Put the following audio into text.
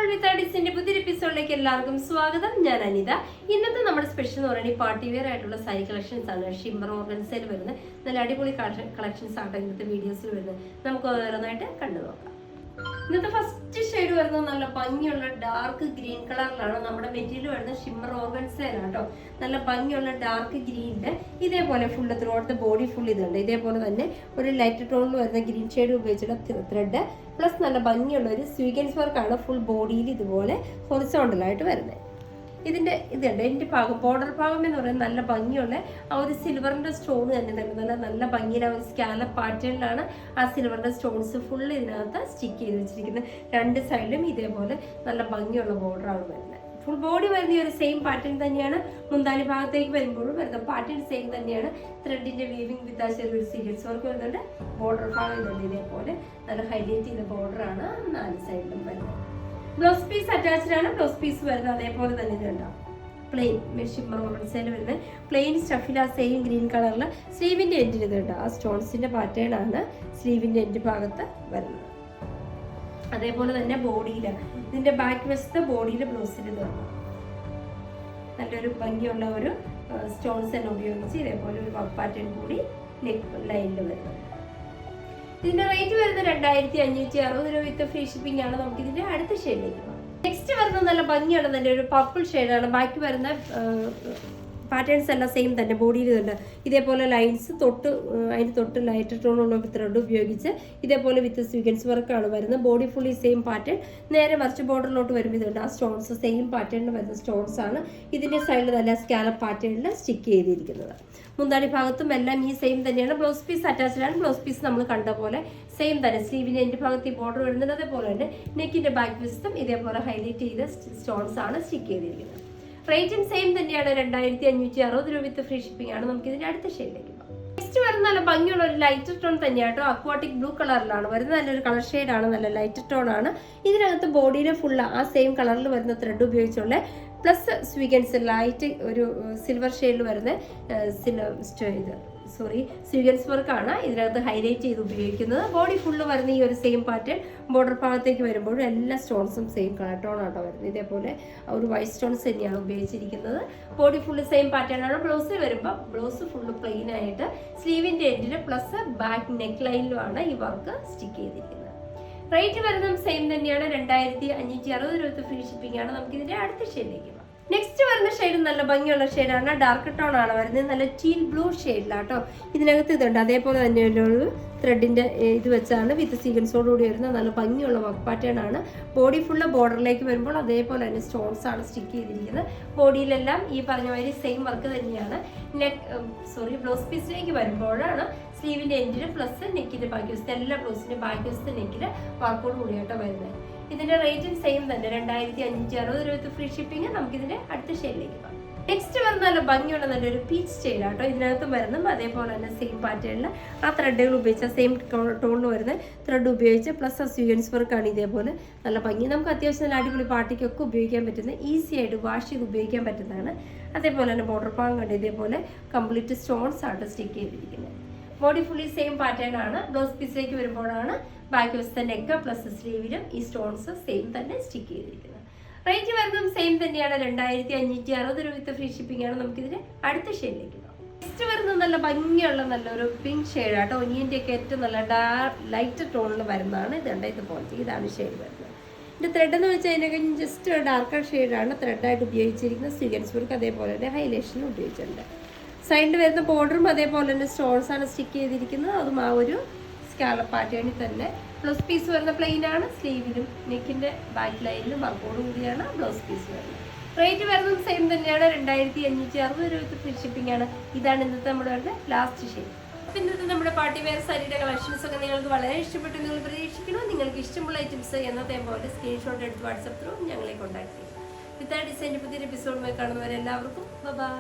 വിത്ത് പുതിയൊരു എപ്പിസോഡിലേക്ക് എല്ലാവർക്കും സ്വാഗതം. ഞാൻ അനിത. ഇന്നത്തെ നമ്മുടെ സ്പെഷ്യൽ എന്ന് പറയുന്നത് പാർട്ടി വെയർ ആയിട്ടുള്ള സാരി കളക്ഷൻസ് ആണ്. ഷിമ്മർ ഓർഗൻസയിൽ വരുന്നത് നല്ല അടിപൊളി കളക്ഷൻസ് ആണ് ഇന്നത്തെ വീഡിയോസിൽ വരുന്നത്. നമുക്ക് ഓരോന്നായിട്ട് കണ്ടു നോക്കാം. ഇന്നത്തെ ഫസ്റ്റ് ഷെയ്ഡ് വരുന്നത് നല്ല ഭംഗിയുള്ള ഡാർക്ക് ഗ്രീൻ കളറിലാണ്. നമ്മുടെ മെറ്റീരിയൽ വരുന്നത് ഷിമ്മർ ഓർഗൻസയിലാണ് കേട്ടോ. നല്ല ഭംഗിയുള്ള ഡാർക്ക് ഗ്രീനിന്റെ ഇതേപോലെ full through out the body full ഇതുണ്ട്. ഇതേപോലെ തന്നെ ഒരു ലൈറ്റ് ടോണിൽ വരുന്ന ഗ്രീൻ ഷെയ്ഡ് ഉപയോഗിച്ചിട്ടുള്ള ത്രെഡ് പ്ലസ് നല്ല ഭംഗിയുള്ള ഒരു സ്വീഗൻസ് വർക്കാണ് ഫുൾ ബോഡിയിൽ ഇതുപോലെ ഹൊറിസോണ്ടലായിട്ട് വരുന്നത്. ഇതിന്റെ ഇതുണ്ട് എൻ്റെ ഭാഗം ബോർഡർ ഭാഗം എന്ന് പറയുന്നത് നല്ല ഭംഗിയുള്ള ആ ഒരു സിൽവറിന്റെ സ്റ്റോൺ തന്നെ നല്ല ഭംഗിയിൽ ആ ഒരു സ്കാലപ്പ് പാറ്റേണിലാണ് ആ സിൽവറിന്റെ സ്റ്റോൺസ് ഫുള്ള് ഇതിനകത്ത് സ്റ്റിക്ക് ചെയ്ത് വെച്ചിരിക്കുന്നത്. രണ്ട് സൈഡിലും ഇതേപോലെ നല്ല ഭംഗിയുള്ള ബോർഡറാണ് വരുന്നത്. ഫുൾ ബോഡി വരുന്ന ഒരു സെയിം പാറ്റേൺ തന്നെയാണ്. മുന്താലി ഭാഗത്തേക്ക് വരുമ്പോഴും വരുന്ന പാറ്റേൺ സെയിം തന്നെയാണ്. ത്രെഡിന്റെ വീവിംഗ് വിത്ത് ആ ചെറിയൊരു സീരിയൽസ് വർക്ക് വരുന്നുണ്ട്. ബോർഡർ ഭാഗം ഇതുണ്ട് ഇതേപോലെ നല്ല ഹൈലൈറ്റ് ചെയ്ത ബോർഡറാണ് നാല് സൈഡിലും വരുന്നത്. ബ്ലൗസ് പീസ് അറ്റാച്ച്ഡ് ആണ്. ബ്ലൗസ് പീസ് വരുന്നത് അതേപോലെ തന്നെ ഇതുണ്ടാവും. പ്ലെയിൻ ഷിമ്മർ ഓർഗൻസയിൽ വരുന്നത് പ്ലെയിൻ സ്റ്റഫിൽ ആ സെയിം ഗ്രീൻ കളറിൽ സ്ലീവിന്റെ എൻഡിൽ ഇതുണ്ട്. ആ സ്റ്റോൺസിന്റെ പാറ്റേൺ ആണ് സ്ലീവിന്റെ എൻഡ് ഭാഗത്ത് വരുന്നത്. അതേപോലെ തന്നെ ബോഡിയില് ഇതിന്റെ ബാക്ക് വശത്ത് ബോഡിയിലെ ബ്ലൗസിൽ ഇത് വന്നു നല്ലൊരു ഭംഗിയുള്ള ഒരു സ്റ്റോൺസ് തന്നെ ഉപയോഗിച്ച് ഇതേപോലെ ഒരു വർക്ക് പാറ്റേൺ കൂടി നെക്ക് ലൈനിൽ വരുന്നത്. ഇതിന്റെ റേറ്റ് വരുന്നത് 2560 രൂപ വിത്ത് ഫ്രീ ഷിപ്പിംഗ് ആണ്. നമുക്ക് ഇതിന്റെ അടുത്ത ഷെയ്ഡിലേക്ക് പോകാം. നെക്സ്റ്റ് വരുന്നത് നല്ല ഭംഗിയാണ്. നല്ല ഒരു പർപ്പിൾ ഷെയ്ഡാണ്. ബാക്കി വരുന്ന പാറ്റേൺസ് എല്ലാം സെയിം തന്നെ ബോഡിയിൽ ഇതുണ്ട്. ഇതേപോലെ ലൈൻസ് അതിന് തൊട്ട് ലൈറ്റ് ടോണുള്ള ത്രെഡ് ഉപയോഗിച്ച് ഇതേപോലെ വിത്ത് സ്വീഗൻസ് വർക്കാണ് വരുന്നത്. Body fully same pattern. നേരെ മറിച്ച് ബോർഡറിലോട്ട് വരുമ്പോൾ ഇതുണ്ട്. ആ സ്റ്റോൺസ് സെയിം പാറ്റേണിൽ വരുന്ന സ്റ്റോൺസ് ആണ്. ഇതിന്റെ സൈഡിൽ നല്ല സ്കാലപ്പ് പാറ്റേണിൽ സ്റ്റിക്ക് ചെയ്തിരിക്കുന്നത്. മുന്താണി ഭാഗത്തും എല്ലാം ഈ സെയിം തന്നെയാണ്. ബ്ലൗസ് പീസ് അറ്റാച്ച്ഡ് ആണ്. ബ്ലൗസ് പീസ് നമ്മൾ കണ്ട പോലെ സെയിം തന്നെ. സ്ലീവിന്റെ എൻഡ് ഭാഗത്ത് ഈ ബോർഡർ വരുന്നത് അതേപോലെ തന്നെ നെക്കിന്റെ ബാക്ക് വശത്തും ഇതേപോലെ ഹൈലൈറ്റ് ചെയ്ത സ്റ്റോൺസ് ആണ് സ്റ്റിക്ക് ചെയ്തിരിക്കുന്നത്. റേറ്റും സെയിം തന്നെയാണ്. 2560 രൂപ വിത്ത് ഫ്രീ ഷിപ്പിംഗ് ആണ്. നമുക്ക് ഇതിന്റെ അടുത്ത ഷെയ്ഡിലേക്ക് പോകാം. നെക്സ്റ്റ് വരുന്ന നല്ല ഭംഗിയുള്ള ഒരു ലൈറ്റ് ടോൺ തന്നെയാട്ടോ. അക്വാട്ടിക് ബ്ലൂ കളറിലാണ് വരുന്നത്. നല്ലൊരു കളർ ഷെയ്ഡാണ്. നല്ല ലൈറ്റ് ടോൺ ആണ്. ഇതിനകത്ത് ബോഡിയിലെ ഫുള്ള് ആ സെയിം കളറിൽ വരുന്ന ത്രെഡ് ഉപയോഗിച്ചുള്ള പ്ലസ് സ്വീഗൻസ് ലൈറ്റ് ഒരു സിൽവർ ഷെയ്ഡിൽ വരുന്ന സ്വീഗൻസ് വർക്കാണ് ഇതിനകത്ത് ഹൈലൈറ്റ് ചെയ്ത് ഉപയോഗിക്കുന്നത്. ബോഡി ഫുള്ള് വരുന്ന ഈ ഒരു സെയിം പാറ്റേൺ. ബോർഡർ ഭാഗത്തേക്ക് വരുമ്പോഴും എല്ലാ സ്റ്റോൺസും സെയിം കളർ ടോൺ ആട്ടോ വരുന്നത്. ഇതേപോലെ ഒരു വൈറ്റ് സ്റ്റോൺസ് തന്നെയാണ് ഉപയോഗിച്ചിരിക്കുന്നത്. ബോഡി ഫുള്ള് സെയിം പാറ്റേൺ ആണ്. ബ്ലൗസിൽ വരുമ്പോൾ ബ്ലൗസ് ഫുള്ള് പ്ലെയിൻ ആയിട്ട് സ്ലീവിന്റെ എൻഡിൽ പ്ലസ് ബാക്ക് നെക്ക് ലൈനിലുമാണ് ഈ വർക്ക് സ്റ്റിക്ക് ചെയ്തിരിക്കുന്നത്. റേറ്റ് വരുന്നത് സെയിം തന്നെയാണ്. 2560 രൂപ ഫ്രീ ഷിപ്പിംഗ് ആണ്. നമുക്ക് ഇതിന്റെ അടുത്ത ഷെയ്ഡിലേക്ക് പോകാം. നെക്സ്റ്റ് വരുന്ന ഷെയ്ഡ് നല്ല ഭംഗിയുള്ള ഷെയ്ഡാണ്. ഡാർക്ക് ടോൺ ആണ് വരുന്നത്. നല്ല ടീൽ ബ്ലൂ ഷെയ്ഡിലാട്ടോ. ഇതിനകത്ത് ഇതുണ്ട്. അതേപോലെ തന്നെ ഒരു ത്രെഡിന്റെ ഇത് വെച്ചാണ് വിത്ത് സീക്വൻസോടുകൂടി വരുന്നത്. നല്ല ഭംഗിയുള്ള വർക്ക് പാറ്റേൺ ആണ്. ബോഡി ഫുള്ള് ബോർഡറിലേക്ക് വരുമ്പോൾ അതേപോലെ തന്നെ സ്റ്റോൺസ് ആണ് സ്റ്റിക്ക് ചെയ്തിരിക്കുന്നത്. ബോഡിയിലെല്ലാം ഈ പറഞ്ഞ മാതിരി സെയിം വർക്ക് തന്നെയാണ്. ബ്ലൗസ് പീസിലേക്ക് വരുമ്പോഴാണ് സ്ലീവിന്റെ എൻഡിൽ പ്ലസ് നെക്കിന്റെ ബാക്കി വശത്ത് എല്ലാ ബ്ലൗസിന്റെ ബാക്കി വശത്ത് നെക്കില് വർക്കോട് കൂടിയാട്ടോ വരുന്നത്. ഇതിന്റെ റേറ്റും സെയിം തന്നെ. 2560 രൂപ ഫ്രീ ഷിപ്പിംഗ്. നമുക്ക് ഇതിന്റെ അടുത്ത ഷെയ്ഡിലേക്ക് പോകാം. നെക്സ്റ്റ് വരുന്ന നല്ല ഭംഗിയുള്ള നല്ലൊരു പീച്ച് ഷെയ്ഡ് ആട്ടോ. ഇതിനകത്ത് വരുന്നതും അതേപോലെ തന്നെ സെയിം പാറ്റേണിൽ ആ ത്രെഡുകൾ ഉപയോഗിച്ച സെയിം ടോണിൽ വരുന്ന ത്രെഡ് ഉപയോഗിച്ച് പ്ലസ് ആ സ്വീഗൻസ് വർക്കാണ്. ഇതേപോലെ നല്ല ഭംഗി. നമുക്ക് അത്യാവശ്യം നല്ല അടിപൊളി പാർട്ടിക്കൊക്കെ ഉപയോഗിക്കാൻ പറ്റുന്ന ഈസി ആയിട്ട് വാഷ് ചെയ്ത് ഉപയോഗിക്കാൻ പറ്റുന്നതാണ്. അതേപോലെ തന്നെ ബോർഡർ ഭാഗം കണ്ട് ഇതേപോലെ കംപ്ലീറ്റ് സ്റ്റോൺസ് ആയിട്ട് സ്റ്റിക്ക് ചെയ്തിരിക്കുന്നത്. ബോഡി ഫുള്ളി സെയിം പാറ്റേൺ ആണ്. ബ്ലൗസ് പീസിലേക്ക് വരുമ്പോഴാണ് ബാക്ക് വശത്തെ നെക്ക് പ്ലസ് സ്ലീവിലും ഈ സ്റ്റോൺസ് സെയിം തന്നെ സ്റ്റിക്ക് ചെയ്തിരിക്കുന്നത്. റേറ്റ് വരുന്നതും സെയിം തന്നെയാണ്. 2560 രൂപ വിത്ത് ഫ്രീ ഷിപ്പിംഗ് ആണ്. നമുക്ക് ഇതിന്റെ അടുത്ത ഷെയ്ഡിലേക്ക് പോകാം. നെക്സ്റ്റ് വരുന്നത് നല്ല ഭംഗിയുള്ള നല്ലൊരു പിങ്ക് ഷെയ്ഡ് ആട്ടോ. ഒനിയന്റെ ഒക്കെ ഏറ്റവും നല്ല ലൈറ്റ് ടോണിൽ വരുന്നതാണ്. ഇതുപോലത്തെ ഇതാണ് ഷെയ്ഡ് വരുന്നത്. ഇതിന്റെ ത്രെഡ് എന്ന് വെച്ചാൽ അതിനൊക്കെ ജസ്റ്റ് ഒരു ഡാർക്കർ ഷെയ്ഡാണ് ത്രെഡായിട്ട് ഉപയോഗിച്ചിരിക്കുന്നത്. സ്വീഗൻസ് വർക്ക് അതേപോലെ തന്നെ ഹൈലൈഷനും ഉപയോഗിച്ചിട്ടുണ്ട്. സൈഡിൽ വരുന്ന ബോർഡറും അതേപോലെ തന്നെ സ്റ്റോൺസ് ആണ് സ്റ്റിക്ക് ചെയ്തിരിക്കുന്നത്. അതും ആ ഒരു സ്കാലപ്പ് പാറ്റേണിൽ തന്നെ. ബ്ലൗസ് പീസ് വരുന്ന പ്ലെയിൻ ആണ്. സ്ലീവിലും നെക്കിന്റെ ബാക്ക് ലൈനിലും വർക്കോട് കൂടിയാണ് ബ്ലൗസ് പീസ് വരുന്നത്. റേറ്റ് വരുന്നത് സെയിം തന്നെയാണ്. 2560 രൂപ ഫ്രീ ഷിപ്പിംഗ് ആണ്. ഇതാണ് ഇന്നത്തെ നമ്മുടെ ലാസ്റ്റ് ഷെയ്ഡ്. ഇന്നത്തെ നമ്മുടെ പാർട്ടി വെയർ സാരിയുടെ കളക്ഷൻസ് ഒക്കെ നിങ്ങൾക്ക് വളരെ ഇഷ്ടപ്പെട്ടു നിങ്ങൾ പ്രതീക്ഷിക്കണോ? നിങ്ങൾക്ക് ഇഷ്ടമുള്ള ഐറ്റംസ് എന്നത്തെ പോലെ സ്ക്രീൻഷോട്ട് എടുത്ത് വാട്സപ്പ് ത്രൂ ഞങ്ങളെ കോൺടാക്ട് ചെയ്യും. വിത്ത് ആ ഡിസൈൻ്റെ പുതിയൊരു എപ്പിസോഡുമായി കാണുന്നവരെല്ലാവർക്കും ബൈ.